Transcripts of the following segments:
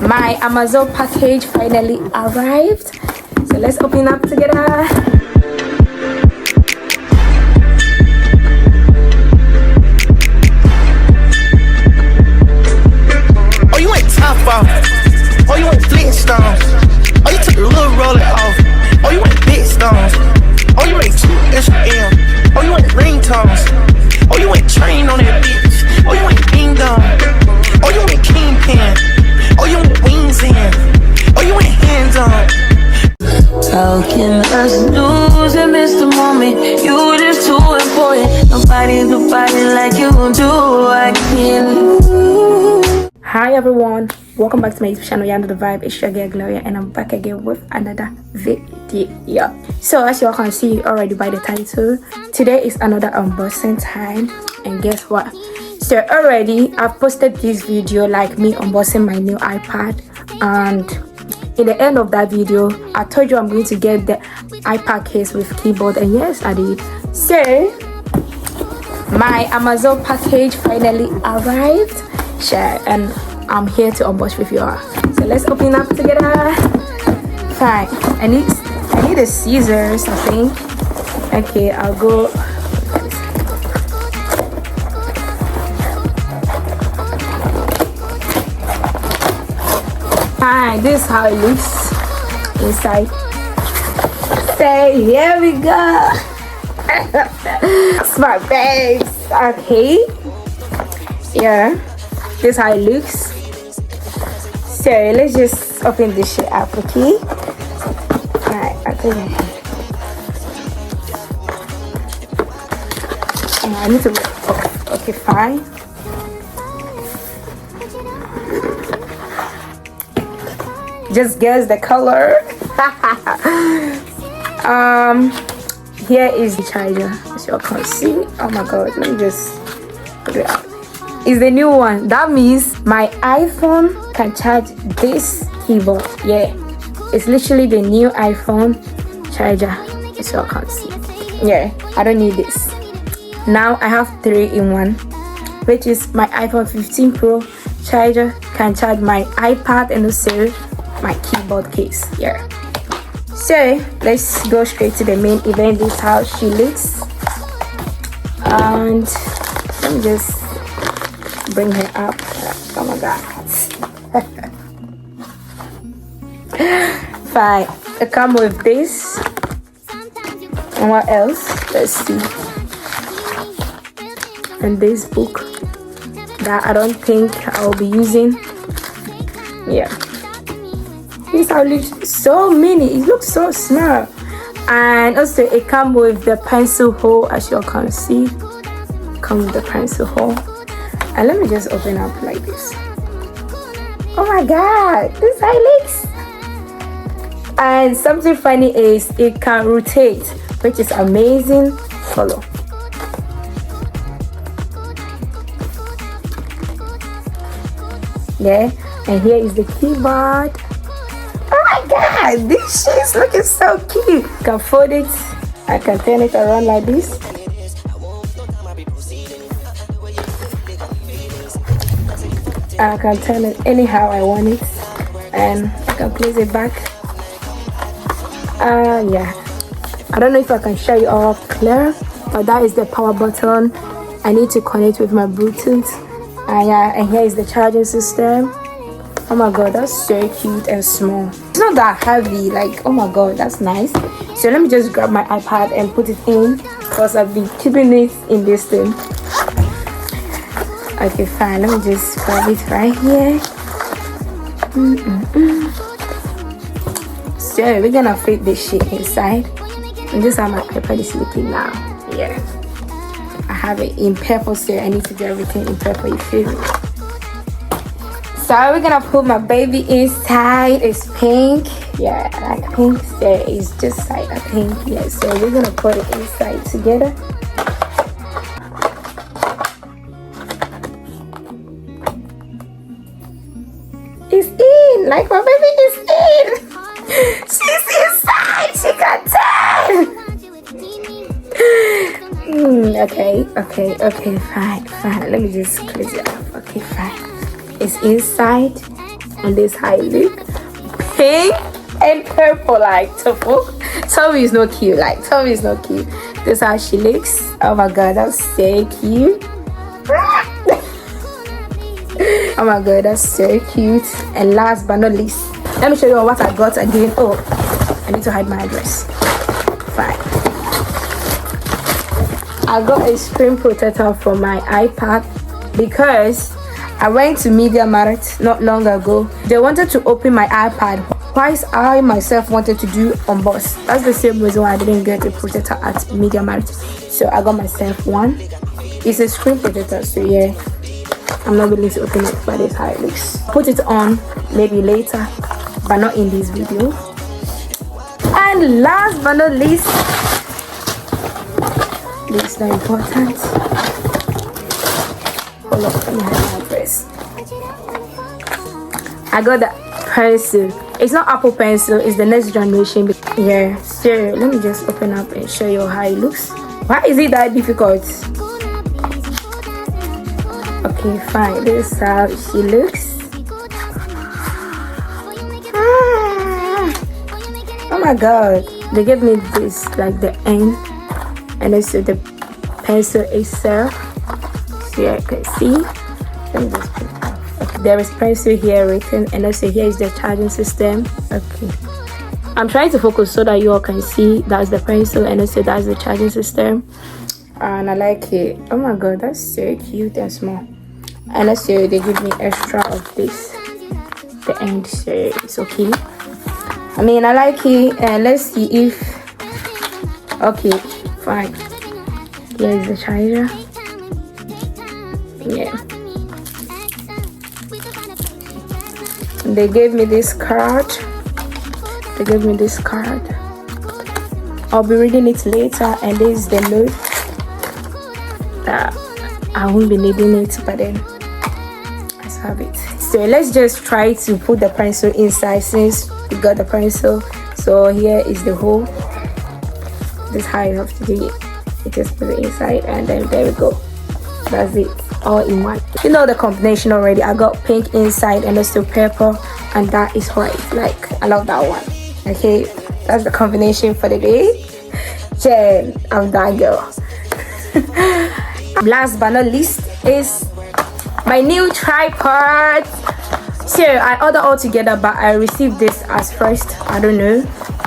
My Amazon package finally arrived, so let's open up together. Oh, you ain't top off. Oh, you ain't Flintstones. Oh, you took the little roller off. Oh, you ain't big stones. Oh, you ain't 2 Instagram. Oh, you ain't ringtones. Oh, you ain't train on that bitch. Oh, you ain't ding dong. Oh, you ain't kingpin. Oh, you ain't wings in. Oh, you ain't hands on. How can us lose and miss the moment? You just too important. Nobody do body like you do. I can't. Hi everyone, welcome back to my YouTube channel. You're under the vibe. It's your girl Gloria, and I'm back again with another video. So as you all can see already by the title, today is another unboxing time. And guess what? So already I've posted this video like me unboxing my new iPad, and in the end of that video I told you I'm going to get the iPad case with keyboard, and yes I did. So my Amazon package finally arrived. Sure, and I'm here to unbox with you all. So let's open up together. Fine. I need the scissors, I think. Okay, I'll go. Fine, this is how it looks inside. So here we go. Smart babes. Okay. Yeah. This is how it looks. So let's just open this shit up, okay? Alright, okay. I need to. Okay, fine. Just guess the color. Here is the charger, as you can see. Oh my god, let me just put it out. Is the new one. That means my iPhone can charge this keyboard. Yeah, it's literally the new iPhone charger, as you can see. Yeah, I don't need this. Now I have 3-in-1, which is my iPhone 15 Pro charger can charge my iPad and also my keyboard case. Yeah. So let's go straight to the main event. This is how she looks, and let me just bring her up. Oh my god. Fine. It come with this. And what else? Let's see. And this book that I don't think I'll be using. Yeah. This how it looks. So many. It looks so small. And also it come with the pencil hole, as you can see. Come with the pencil hole. And let me just open up like this. Oh my god, this is how it looks. And something funny is it can rotate, which is amazing. Follow. Yeah, and here is the keyboard. Oh my god, this shit is looking so cute. I can fold it. I can turn it around like this. I can turn it anyhow I want it, and I can place it back. Yeah, I don't know if I can show you all clear, but that is the power button. I need to connect with my Bluetooth, and yeah, and here is the charging system. Oh my god, that's so cute and small. It's not that heavy, like, oh my god, that's nice. So let me just grab my iPad and put it in, because I've been keeping it in this thing. Okay, fine. Let me just grab it right here. So we're gonna fit this shit inside. And this is how my iPad is looking now. Yeah, I have it in purple, so I need to do everything in purple. You feel me? So we're gonna put my baby inside. It's pink. Yeah, I like pink. So it's just like a pink. Yeah, so we're gonna put it inside together. Is in, like my baby is in. She's inside. She got 10. Okay, fine. Let me just close it up. Okay, fine. It's inside. on this high look. Pink and purple, like Tommy is not cute. Like Tommy is not cute. This is how she looks. Oh my god, that's so cute. Oh my god, that's so cute. And last but not least, let me show you what I got again. Oh, I need to hide my address. Fine. I got a screen protector for my iPad because I went to Media Market not long ago. They wanted to open my iPad whilst I myself wanted to do unbox. That's the same reason why I didn't get a protector at Media Market. So I got myself one. It's a screen protector, so yeah, I'm not willing to open it, but it's how it looks. Put it on maybe later, but not in this video. And last but not least, this is not important. Hold up, let me have my address. I got the pencil. It's not Apple Pencil, it's the next generation. Yeah, so let me just open up and show you how it looks. Why is it that difficult? Okay, fine. This is how she looks. Oh my god, they gave me this like the end, and also the pencil itself. So yeah, you can see. Let me just put it up. Okay, there is pencil here written, and also here is the charging system. Okay, I'm trying to focus so that you all can see. That's the pencil, and also that's the charging system. And I like it. Oh my god, that's so cute and small. And also they give me extra of this, the end, so it's okay. I mean, I like it. And let's see if okay, fine. Here is the charger. Yeah, and they gave me this card. I'll be reading it later, and this is the note that I won't be needing it, but then let's have it. So let's just try to put the pencil inside since we got the pencil. So here is the hole. This is how you have to do it. You just put it inside, and then there we go. That's it, all in one. You know the combination already. I got pink inside and also purple, and that is white. Like, I love that one. Okay, that's the combination for the day. Jen, I'm that girl. Last but not least is my new tripod. So I ordered all together, but I received this as first. I don't know,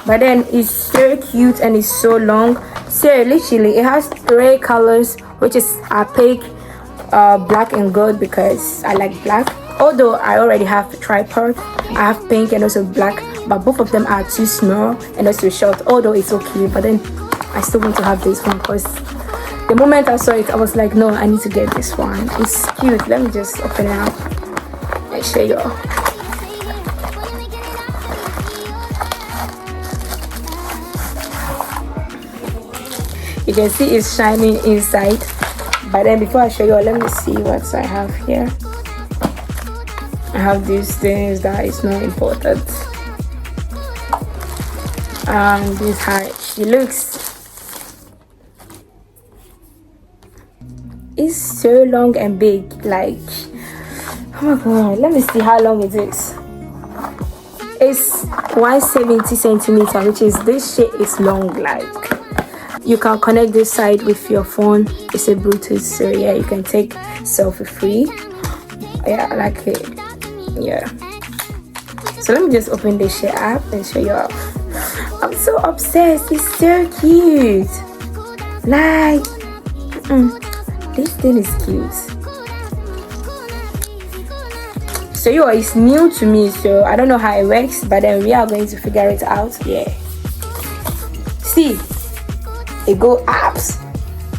but then it's so cute and it's so long. So literally it has 3 colors, which is pink, black and gold, because I like black. Although I already have a tripod, I have pink and also black, but both of them are too small and also short. Although it's okay, but then I still want to have this one because the moment I saw it, I was like, no, I need to get this one. It's cute. Let me just open it up and show you all. You can see it's shining inside. But then before I show you all, let me see what I have here. I have these things that is not important. This is how she looks. It's so long and big, like, oh my god, let me see how long it is. It's 170 centimeters, which is, this shit is long. Like, you can connect this side with your phone. It's a Bluetooth, so yeah, you can take selfie free. Yeah, I like it. Yeah, so let me just open this shit up and show you off. I'm so obsessed. It's so cute. Like, this thing is cute. So it's new to me, so I don't know how it works, but then we are going to figure it out. Yeah, see, it go up.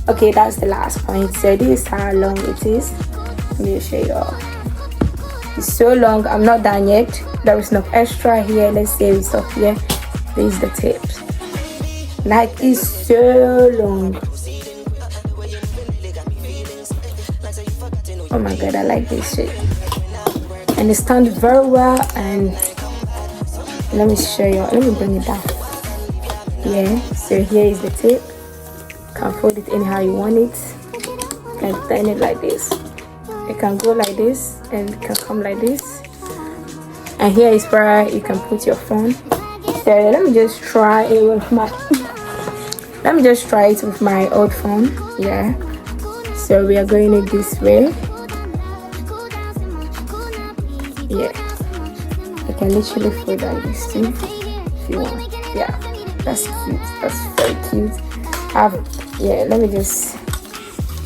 Okay, that's the last point. So this is how long it is. Let me show you all. It's so long. I'm not done yet. There is no extra here. Let's say we stop here. This is the tip. Like, it's so long. Oh my god, I like this shit. And it stands very well. And let me show you. Let me bring it down. Yeah, so here is the tip. You can fold it anyhow you want it. You can turn it like this. It can go like this and it can come like this. and here is where you can put your phone. So let me just try it with my old phone. Yeah, so we are going it this way. Yeah, I can literally fold like this too if you want. Yeah, that's cute. That's very cute. Yeah, let me just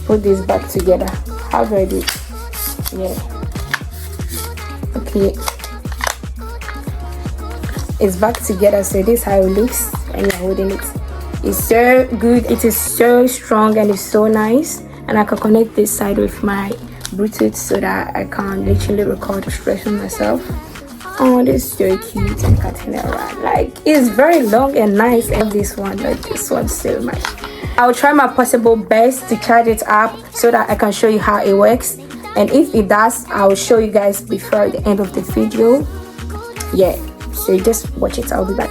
put this back together. How do I do it? Yeah, okay, it's back together. So this is how it looks when you're holding it. It's so good, it is so strong, and it's so nice. And I can connect this side with my Bluetooth so that I can literally record expression myself. Oh, this is so cute and cutting it around. Like, it's very long and nice. And this one, like this one so much. I'll try my possible best to charge it up so that I can show you how it works. And if it does, I'll show you guys before the end of the video. Yeah, so you just watch it. I'll be back.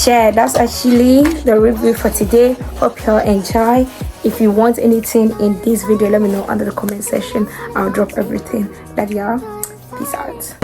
Yeah, that's actually the review for today. Hope you all enjoy. If you want anything in this video, let me know under the comment section. I'll drop everything. Love y'all. Peace out.